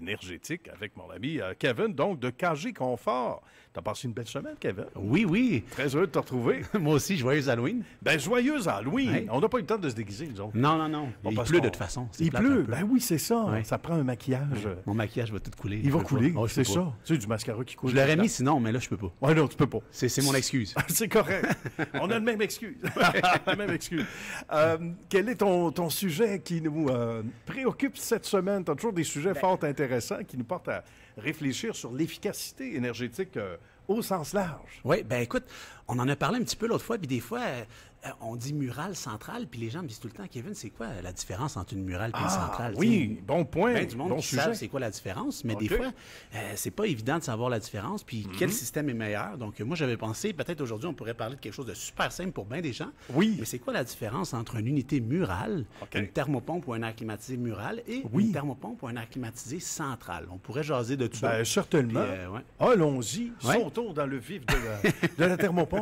énergétique avec mon ami Kevin, donc de KG Confort. T'as passé une belle semaine, Kevin? Oui, oui. Très heureux de te retrouver. Moi aussi, joyeux Halloween. Ben, joyeux Halloween. Ouais. On n'a pas eu le temps de se déguiser, nous autres. Non, non, non. Bon, Il parce pleut qu'on- de toute façon. C'est Il plate, pleut. un peu. Ben oui, c'est ça. Ouais. Ça prend un maquillage. Mon maquillage va tout couler. Il va Je peux couler, pas. Oh, je c'est peux pas. ça. Tu sais, du mascara qui coule. Je l'aurais mis sinon, mais là, je peux pas. Ouais, non, tu peux pas. C'est mon excuse. C'est correct. On a le même excuse. La même excuse. Quel est ton sujet qui nous préoccupe cette semaine? Tu as toujours des sujets fort intéressants qui nous portent à réfléchir sur l'efficacité énergétique au sens large. Oui, ben écoute, on en a parlé un petit peu l'autre fois, puis des fois, on dit murale centrale, puis les gens me disent tout le temps, Kevin, c'est quoi la différence entre une murale et une centrale? Oui, bon point, Ben, du monde bon qui sujet. savent c'est quoi la différence, mais des OK. fois, c'est pas évident de savoir la différence, puis quel système est meilleur. Donc, moi, j'avais pensé, peut-être aujourd'hui, on pourrait parler de quelque chose de super simple pour bien des gens. Oui. Mais c'est quoi la différence entre une unité murale, OK. une thermopompe ou un air climatisé mural, et Oui. une thermopompe ou un air climatisé central? On pourrait jaser de tout ça. Ben, certainement. Puis, ouais. Allons-y, Ouais. sautons dans le vif de la thermopompe.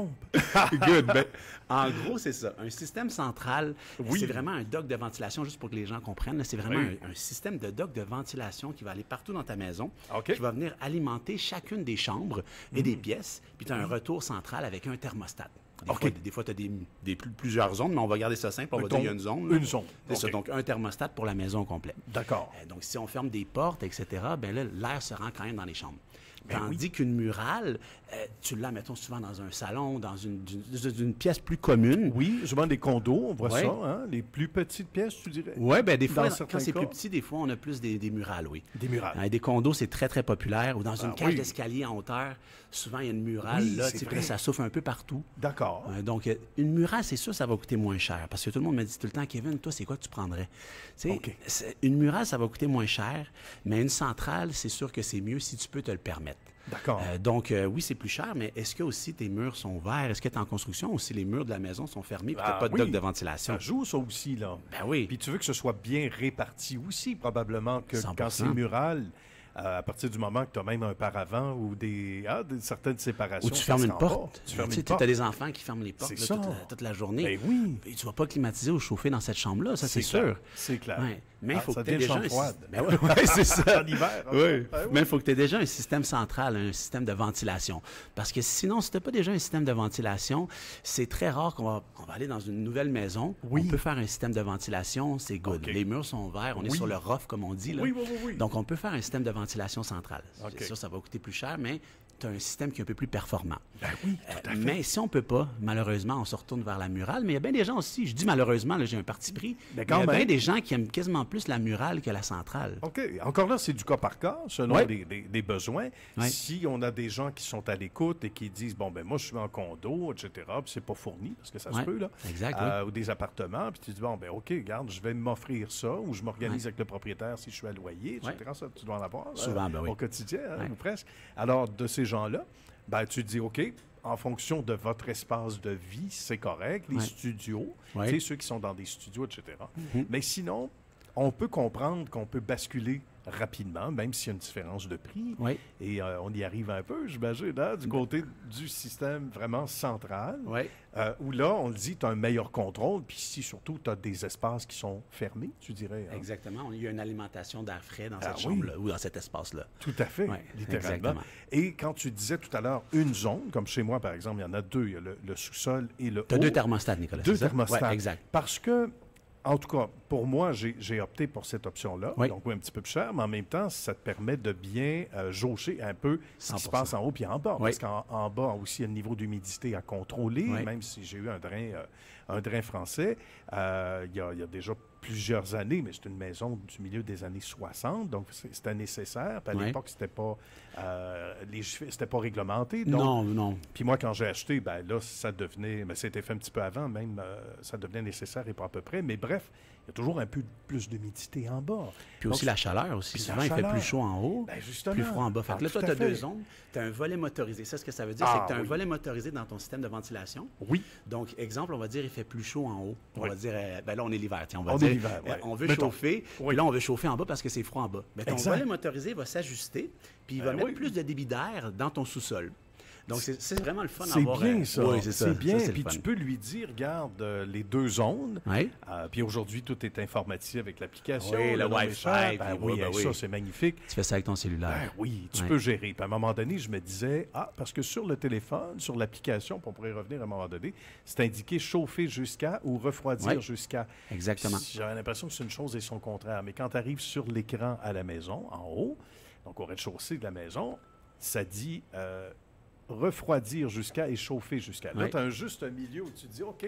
Good. Ben, en gros, c'est ça. Un système central, Oui. c'est vraiment un dock de ventilation, juste pour que les gens comprennent. là, C'est vraiment Oui. un système de dock de ventilation qui va aller partout dans ta maison, OK. qui va venir alimenter chacune des chambres et des pièces. Puis tu as un retour central avec un thermostat. OK. Des fois tu as plusieurs zones, mais on va garder ça simple. On va dire qu'il y a une zone. là. Une zone. C'est ça. OK. Donc, un thermostat pour la maison au complet. D'accord. Donc, si on ferme des portes, etc., ben là, l'air se rend quand même dans les chambres. Ben Tandis qu'une murale, tu l'as, mettons, souvent dans un salon, dans une pièce plus commune. Oui, souvent des condos, on voit Ouais. ça, hein? Les plus petites pièces, tu dirais? Oui, ben des fois, Dans certains quand c'est cas. plus petit, des fois, on a plus des murales, oui. Des murales. Des condos, c'est très, très populaire. Ou dans une cage oui. d'escalier en hauteur, souvent, il y a une murale. Oui, là, c'est tu sais, vrai. puis là, ça souffle un peu partout. D'accord. Donc, une murale, c'est sûr, ça va coûter moins cher. Parce que tout le monde me dit tout le temps, Kevin, toi, c'est quoi que tu prendrais? Tu sais, OK. une murale, ça va coûter moins cher, mais une centrale, c'est sûr que c'est mieux si tu peux te le permettre. D'accord. Donc, oui, c'est plus cher, mais est-ce que aussi tes murs sont ouverts? Est-ce que tu es en construction ou si les murs de la maison sont fermés et tu n'as pas de oui. dock de ventilation? Ça joue, ça aussi, là. Ben oui. Puis tu veux que ce soit bien réparti aussi, probablement, que 100%. quand c'est mural, à partir du moment que tu as même un paravent ou certaines séparations. Ou tu ça fermes se une rend porte. pas. Tu fermes Tu une sais, porte. as des enfants qui ferment les portes C'est là, ça. toute la journée. Ben oui. Et tu vas pas climatiser ou chauffer dans cette chambre-là, ça c'est clair. sûr. C'est clair. Ouais. Mais il faut ça que tu aies devient déjà une chambre froide. Ben ouais, c'est ça. En hiver. hein? Oui. Ben Mais il faut que tu aies déjà un système central, un système de ventilation. Parce que sinon, si tu n'as pas déjà un système de ventilation, c'est très rare qu'on va aller dans une nouvelle maison. Oui. On peut faire un système de ventilation, c'est good. OK. Les murs sont verts, on est Oui. sur le rough, comme on dit. Là. Oui, oui, oui, oui. Donc, on peut faire un système de ventilation centrale. OK. C'est sûr, ça va coûter plus cher, mais tu as un système qui est un peu plus performant. Ben oui, tout à fait. Mais si on peut pas, malheureusement, on se retourne vers la murale. Mais il y a bien des gens aussi, je dis malheureusement, là, j'ai un parti pris, Mais il quand y a bien même. des gens qui aiment quasiment plus la murale que la centrale. OK. Encore là, c'est du cas par cas, selon Ouais. des besoins. Ouais. Si on a des gens qui sont à l'écoute et qui disent, bon, ben moi, je suis en condo, etc., puis c'est pas fourni, parce que ça se Ouais. peut, là. Exact, Ou des appartements, puis tu dis, bon, ben OK, regarde, je vais m'offrir ça, ou je m'organise Ouais. avec le propriétaire si je suis à loyer, etc. Ça, tu dois en avoir. Souvent, ben oui. Au quotidien, hein, Ouais. ou presque. Alors, de ces gens-là, ben tu te dis, OK, en fonction de votre espace de vie, c'est correct. Les Ouais. studios, Ouais. tu sais, ceux qui sont dans des studios, etc. Mais sinon, on peut comprendre qu'on peut basculer rapidement, même s'il y a une différence de prix. Oui. Et on y arrive un peu, j'imagine, hein, du côté du système vraiment central, Oui. où là, on le dit, tu as un meilleur contrôle, puis ici, surtout, tu as des espaces qui sont fermés, tu dirais. hein. Exactement. Il y a une alimentation d'air frais dans cette oui. chambre-là ou dans cet espace-là. Tout à fait, Ouais, littéralement. exactement. Et quand tu disais tout à l'heure une zone, comme chez moi, par exemple, il y en a deux, il y a le sous-sol et le Tu as haut. deux thermostats, Nicolas. Deux c'est ça? thermostats. Ouais, exact. Parce que, en tout cas, pour moi, j'ai opté pour cette option-là. Oui. Donc, oui, un petit peu plus cher, mais en même temps, ça te permet de bien jauger un peu ce qui se 100%. passe en haut puis en bas. Oui. Parce qu'en bas aussi, il y a le niveau d'humidité à contrôler, Oui. même si j'ai eu un drain français. Il y a déjà plusieurs années, mais c'est une maison du milieu des années 60, donc c'était nécessaire. Puis à Oui. l'époque, c'était pas c'était pas réglementé. Donc, Non, non. puis moi, quand j'ai acheté, ben là, ça devenait, mais c'était fait un petit peu avant, même, ça devenait nécessaire et pas à peu près. Mais bref, il y a toujours un peu plus d'humidité en bas. Puis aussi la chaleur aussi. Puis Souvent, la il fait chaleur. plus chaud en haut, Ben, justement. plus froid en bas. Fait Ah, que là, tout toi, à tu as fait. deux zones. Tu as un volet motorisé. Ça, ce que ça veut dire, Ah, c'est que tu as un oui. volet motorisé dans ton système de ventilation. Oui. Donc, exemple, on va dire, il fait plus chaud en haut. On Oui. va dire, ben là, on est l'hiver. Tiens, on va On dire, est l'hiver, ouais. on veut Mettons. chauffer. Oui. Puis là, on veut chauffer en bas parce que c'est froid en bas. Mais ton Exact. volet motorisé va s'ajuster, puis il va Ben mettre oui. plus de débit d'air dans ton sous-sol. Donc, c'est vraiment le fun C'est d'avoir... bien, ça. Oui, c'est ça. C'est bien. Ça, c'est Puis le fun. tu peux lui dire, regarde, les 2 zones. Oui. Puis aujourd'hui, tout est informatisé avec l'application. Oui, le nom Wi-Fi, échappe. Ben puis oui, ben oui. ça, c'est magnifique. Tu fais ça avec ton cellulaire. Ben oui, tu Ouais. peux gérer. Puis à un moment donné, je me disais, parce que sur le téléphone, sur l'application, puis on pourrait y revenir à un moment donné, c'est indiqué chauffer jusqu'à ou refroidir Ouais. jusqu'à. Exactement. J'avais l'impression que c'est une chose et son contraire. Mais quand tu arrives sur l'écran à la maison, en haut, donc au rez-de-chaussée de la maison, ça dit refroidir jusqu'à et chauffer jusqu'à. Là, Ouais. tu as juste un milieu où tu te dis, OK,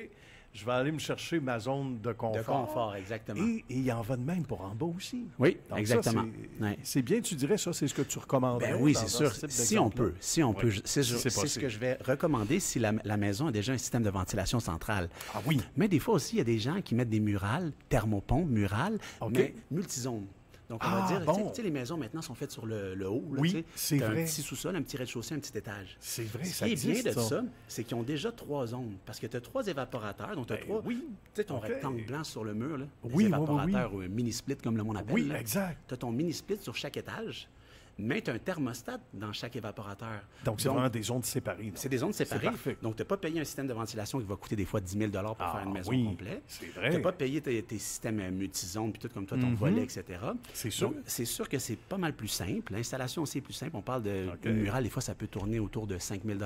je vais aller me chercher ma zone de confort. De confort, exactement. Et il en va de même pour en bas aussi. Oui, Donc exactement. ça, Ouais. c'est bien, tu dirais, ça, c'est ce que tu recommandes. Ben oui, c'est sûr. Si on peut, c'est Oui, c'est si c'est ce possible. que je vais recommander si la maison a déjà un système de ventilation centrale. Ah oui. Mais des fois aussi, il y a des gens qui mettent des murales, thermopompes, murales, OK. mais multizones. Donc, on Ah, va dire, bon. tu sais, les maisons maintenant sont faites sur le haut. Là, Oui, tu sais. c'est T'as vrai. un petit sous-sol, un petit rez-de-chaussée, un petit étage. C'est vrai, Ce ça qui est bien existe, de ça. ça, c'est qu'ils ont déjà 3 zones. Parce que tu as 3 évaporateurs, donc tu as Ben 3. oui. Tu sais, ton OK. rectangle blanc sur le mur, là, des Oui, oui, oui, évaporateurs ou un mini-split, comme le monde appelle. Oui, exact. Tu as ton mini-split sur chaque étage, mais tu as un thermostat dans chaque évaporateur. Donc, c'est vraiment des zones séparées. là. C'est des zones séparées. parfait. Donc, tu n'as pas payé un système de ventilation qui va coûter des fois 10 000 pour faire une maison oui, complète. c'est Tu vrai. n'as pas payé tes systèmes multizones, puis tout comme toi, ton volet, etc. C'est sûr. Donc, c'est sûr que c'est pas mal plus simple. L'installation aussi est plus simple. On parle de OK. une murale, des fois, ça peut tourner autour de 5 000 tu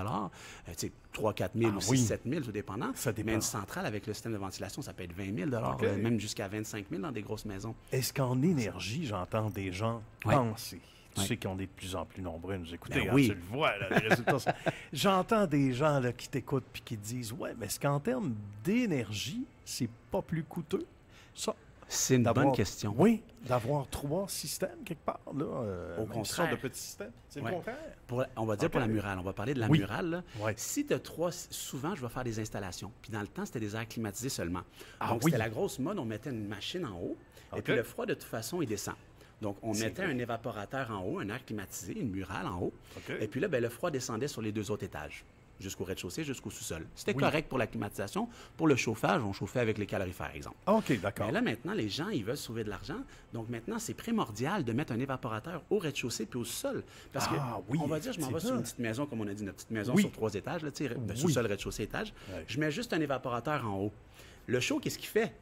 sais, 3 4 000 ou 6 oui. 7 000 tout dépendant. Ça dépend. Mais une centrale avec le système de ventilation, ça peut être 20 000 OK. même jusqu'à 25 000 dans des grosses maisons. Est-ce qu'en énergie, j'entends des gens Ouais. penser? Tu Ouais. sais qu'on est de plus en plus nombreux à nous écouter. Ben hein, oui. tu le vois, là, les résultats. J'entends des gens là, qui t'écoutent puis qui te disent, ouais, mais est-ce qu'en termes d'énergie, c'est pas plus coûteux? Ça, C'est une bonne d'avoir- question. Oui, d'avoir 3 systèmes quelque part, là. Au une sorte contraire. de petits systèmes. C'est Ouais. le contraire. On va dire OK. pour la murale. On va parler de la Oui. murale. Là. Ouais. Si tu as 3, souvent, je vais faire des installations. Puis dans le temps, c'était des airs climatisés seulement. Ah Donc, oui. c'était la grosse mode. On mettait une machine en haut. Et OK. puis le froid, de toute façon, il descend. Donc, on C'est mettait vrai. un évaporateur en haut, un air climatisé, une murale en haut. OK. Et puis là, ben, le froid descendait sur les 2 autres étages, jusqu'au rez-de-chaussée, jusqu'au sous-sol. C'était Oui. correct pour la climatisation. Pour le chauffage, on chauffait avec les calorifères, exemple. OK, d'accord. Mais là, maintenant, les gens, ils veulent sauver de l'argent. Donc, maintenant, c'est primordial de mettre un évaporateur au rez-de-chaussée puis au sol. Parce que, Ah, oui, on va dire, je m'en vais sur effectivement. une petite maison, comme on a dit, notre petite maison Oui. sur 3 étages, là, tu sais, Oui. sous-sol, rez-de-chaussée, étage. Ouais. Je mets juste un évaporateur en haut. Le chaud, qu'est-ce qu'il fait?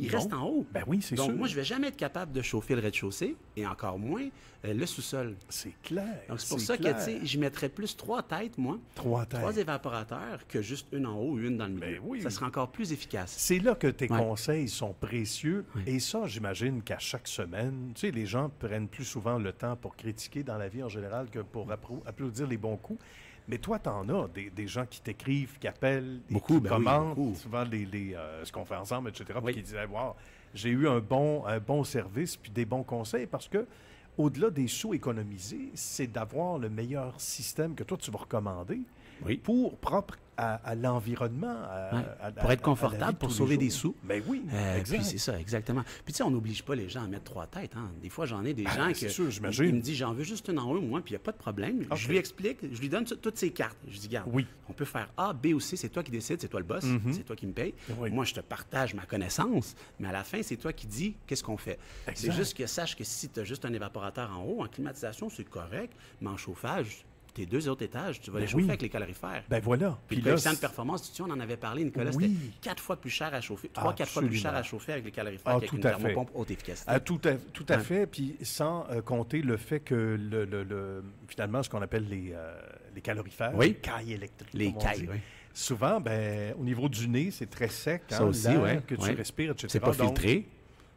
Il Non. reste en haut. Ben oui, c'est Donc, sûr. moi, je vais jamais être capable de chauffer le rez-de-chaussée et encore moins le sous-sol. C'est clair. Donc, c'est pour c'est ça que, clair. tu sais, je mettrais plus 3 têtes, moi. 3 têtes. 3 évaporateurs que juste une en haut, une dans le milieu. Ben oui. Ça serait encore plus efficace. C'est là que tes Ouais. conseils sont précieux. Ouais. Et ça, j'imagine qu'à chaque semaine, tu sais, les gens prennent plus souvent le temps pour critiquer dans la vie en général que pour applaudir les bons coups. Mais toi, t'en as des gens qui t'écrivent, qui appellent, et Beaucoup, qui ben oui, commentent beaucoup. souvent ce qu'on fait ensemble, etc. Puis Oui. qui disent, wow, j'ai eu un bon service puis des bons conseils parce que au-delà des sous économisés, c'est d'avoir le meilleur système que toi, tu vas recommander Oui. pour propre à l'environnement. Ouais. Pour être confortable, pour sauver des sous. Ben oui, Puis exact. c'est ça, exactement. Puis tu sais, on n'oblige pas les gens à mettre 3 têtes. Hein. Des fois, j'en ai des gens c'est que sûr, j'imagine. il me dit, j'en veux juste une en haut, moi, puis il n'y a pas de problème. OK. Je lui explique, je lui donne toutes ses cartes. Je dis, garde, Oui. on peut faire A, B ou C, c'est toi qui décides, c'est toi le boss, c'est toi qui me paye. Oui. Moi, je te partage ma connaissance, mais à la fin, c'est toi qui dis qu'est-ce qu'on fait. C'est Exact. juste que sache que si tu as juste un évaporateur en haut, en climatisation, c'est correct, mais en chauffage, tes 2 autres étages, tu vas les chauffer oui. avec les calorifères. Ben voilà. Puis Puis le là, coefficient de performance, tu sais, on en avait parlé, Nicolas, Oui. c'était 4 fois plus cher à chauffer, 3-4 fois plus cher à Absolument. chauffer avec les calorifères Ah, qu'avec tout une à fait. thermopompe haute efficacité. tout à Ouais. fait. Puis sans compter le fait que finalement, ce qu'on appelle les calorifères, Oui. les cailles électriques. Les comme on cailles, dit. oui. Souvent, ben, au niveau du nez, c'est très sec. Ça aussi, l'air ouais, que tu ouais. respires, etc. C'est pas Donc, filtré.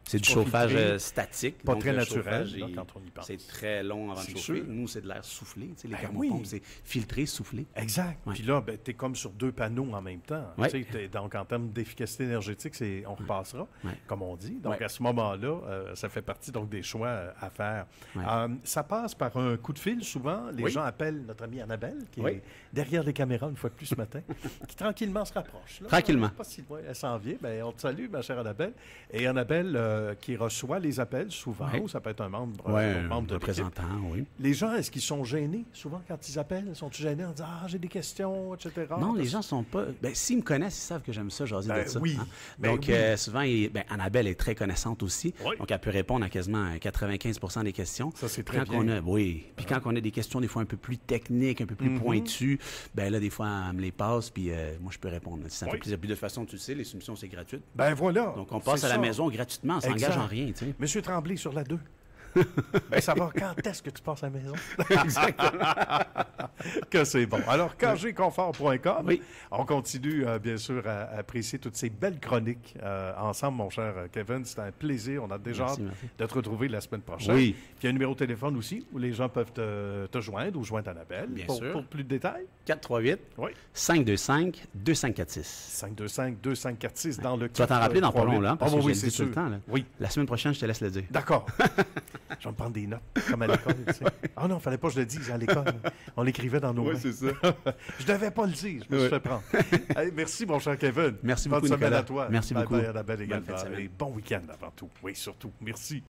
C'est du pas chauffage filtré, statique. pas donc très le naturel, chauffage, là, quand on y pense. C'est très long avant de C'est chauffer. sûr. Nous, c'est de l'air soufflé. Tu sais, les Ben thermopompes, oui. c'est filtré, soufflé. Exact. Ouais. Puis là, ben, tu es comme sur 2 panneaux en même temps. Ouais. Tu sais, donc, en termes d'efficacité énergétique, on repassera, Ouais. comme on dit. Donc, Ouais. à ce moment-là, ça fait partie donc, des choix à faire. Ouais. Ça passe par un coup de fil, souvent. Les Oui. gens appellent notre amie Annabelle, qui Oui. est derrière les caméras une fois de plus ce matin, qui tranquillement se rapproche. là. Tranquillement. Pas si loin, elle s'en vient. Ben, on te salue, ma chère Annabelle. Et Annabelle, qui reçoit les appels souvent, Oui. ou ça peut être un membre, Oui, membre de l'équipe. représentant, oui. Les gens, est-ce qu'ils sont gênés souvent quand ils appellent? Sont-ils gênés en disant « Ah, j'ai des questions, etc. » Non, les gens sont pas... Ben, s'ils me connaissent, ils savent que j'aime ça, jaser de ça. oui. Hein? Ben Donc, oui. souvent, Annabelle est très connaissante aussi. Oui. Donc, elle peut répondre à quasiment 95% des questions. Ça, c'est très Quand bien. on a, oui. Puis quand on a des questions, des fois, un peu plus techniques, un peu plus pointues, ben là, des fois, elle me les passe, puis moi, je peux répondre. Si ça me Oui. fait plaisir. Puis de toute façon, tu le sais, les soumissions, c'est gratuit. Ben voilà. Donc, on passe c'est à la ça. maison gratuitement, sans Exact. engage en rien, tu sais. Monsieur Tremblay sur la 2. Ben, savoir quand est-ce que tu passes à la maison. Que c'est bon. Alors, kgconfort.com, Oui. on continue, bien sûr, à apprécier toutes ces belles chroniques ensemble, mon cher Kevin. C'était un plaisir. On a déjà Merci, hâte merci. de te retrouver la semaine prochaine. Oui. Puis il y a un numéro de téléphone aussi où les gens peuvent te joindre ou joindre Annabelle Bien pour, sûr. pour plus de détails. 438 Oui. 525-2546. 525-2546 dans le Tu vas t'en rappeler dans pas long, là, parce Ah, que oui, je le c'est dis tout le sûr. temps. Là. Oui. La semaine prochaine, je te laisse le dire. D'accord. Je vais me prendre des notes, comme à l'école. Tu sais. Ah non, il ne fallait pas que je le dise à l'école. On l'écrivait dans nos mains. ça. Je ne devais pas le dire, je me suis fait prendre. Allez, merci, mon cher Kevin. Merci Bonne beaucoup, semaine Nicolas. à toi. Merci Bye beaucoup. bye, Annabelle Bonne également. fin de semaine. Et bon week-end avant tout. Oui, surtout. Merci.